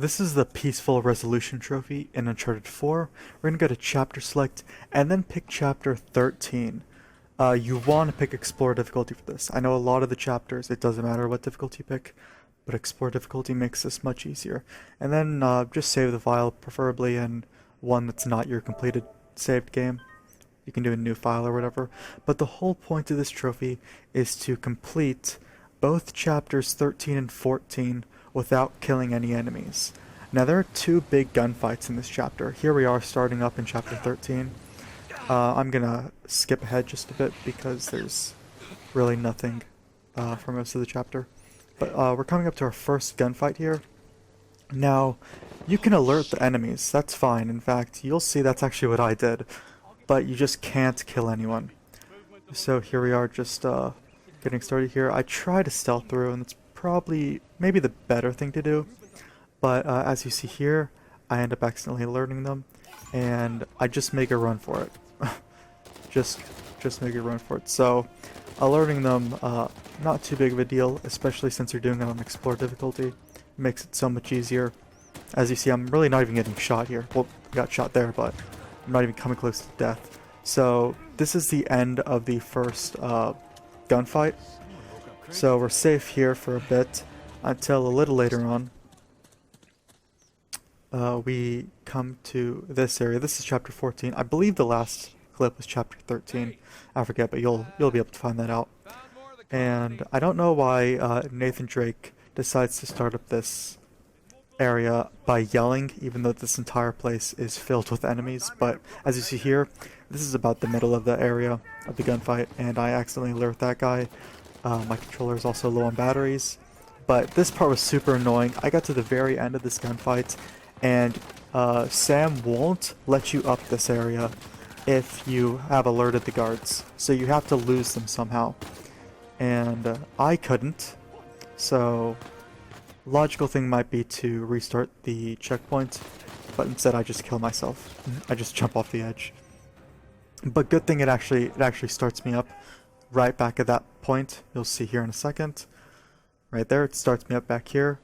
This is the Peaceful Resolution Trophy in Uncharted 4. We're going to go to Chapter Select and then pick Chapter 13. You want to pick Explore difficulty for this. I know a lot of the chapters, it doesn't matter what difficulty you pick, but Explore difficulty makes this much easier. And then just save the file, preferably in one that's not your completed saved game. You can do a new file or whatever. But the whole point of this trophy is to complete both chapters 13 and 14 without killing any enemies. Now there are two big gunfights in this chapter. Here we are starting up in chapter 13. I'm gonna skip ahead just a bit because there's really nothing for most of the chapter. But we're coming up to our first gunfight here. Now, you can alert the enemies, that's fine. In fact, you'll see that's actually what I did. But you just can't kill anyone. So here we are just getting started here. I try to stealth through, and it's probably maybe the better thing to do. But as you see here, I end up accidentally alerting them, and I just make a run for it. just make a run for it. So alerting them, not too big of a deal, especially since you're doing it on Explore difficulty. It makes it so much easier. As you see, I'm really not even getting shot here. Well, I got shot there, but I'm not even coming close to death. So this is the end of the first gunfight. So we're safe here for a bit until a little later on. We come to this area. This is chapter 14. I believe the last clip was chapter 13. I forget, but you'll be able to find that out. And I don't know why Nathan Drake decides to start up this area by yelling, even though this entire place is filled with enemies. But as you see here, this is about the middle of the area of the gunfight, and I accidentally alert that guy. My controller is also low on batteries, but this part was super annoying. I got to the very end of this gunfight, and Sam won't let you up this area if you have alerted the guards, so you have to lose them somehow. And I couldn't, so logical thing might be to restart the checkpoint, but instead I just kill myself. I just jump off the edge. But good thing it actually starts me up right back at that point. You'll see here in a second. Right there, it starts me up back here.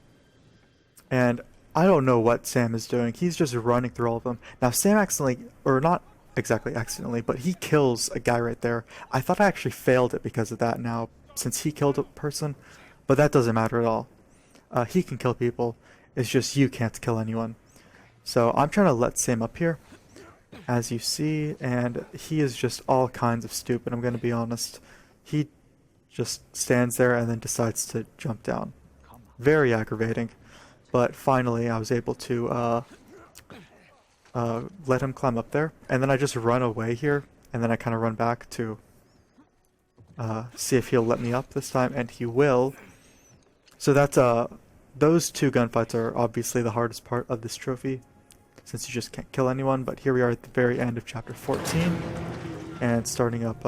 And I don't know what Sam is doing. He's just running through all of them. Now Sam accidentally, or not exactly accidentally, but he kills a guy right there. I thought I actually failed it because of that now, since he killed a person, but that doesn't matter at all. He can kill people, it's just you can't kill anyone. So I'm trying to let Sam up here, as you see, and he is just all kinds of stupid, I'm going to be honest. He just stands there and then decides to jump down. Very aggravating, but finally I was able to let him climb up there, and then I just run away here, and then I kind of run back to see if he'll let me up this time, and he will. So that's those two gunfights are obviously the hardest part of this trophy, since you just can't kill anyone. But here we are at the very end of chapter 14, and starting up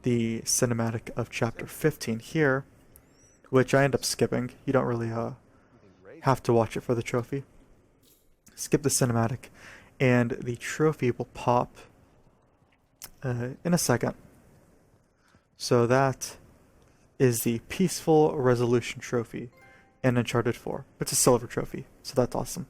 the cinematic of chapter 15 here, which I end up skipping. You don't really have to watch it for the trophy. Skip the cinematic, and the trophy will pop in a second. So that is the Peaceful Resolution Trophy in Uncharted 4. It's a silver trophy, so that's awesome.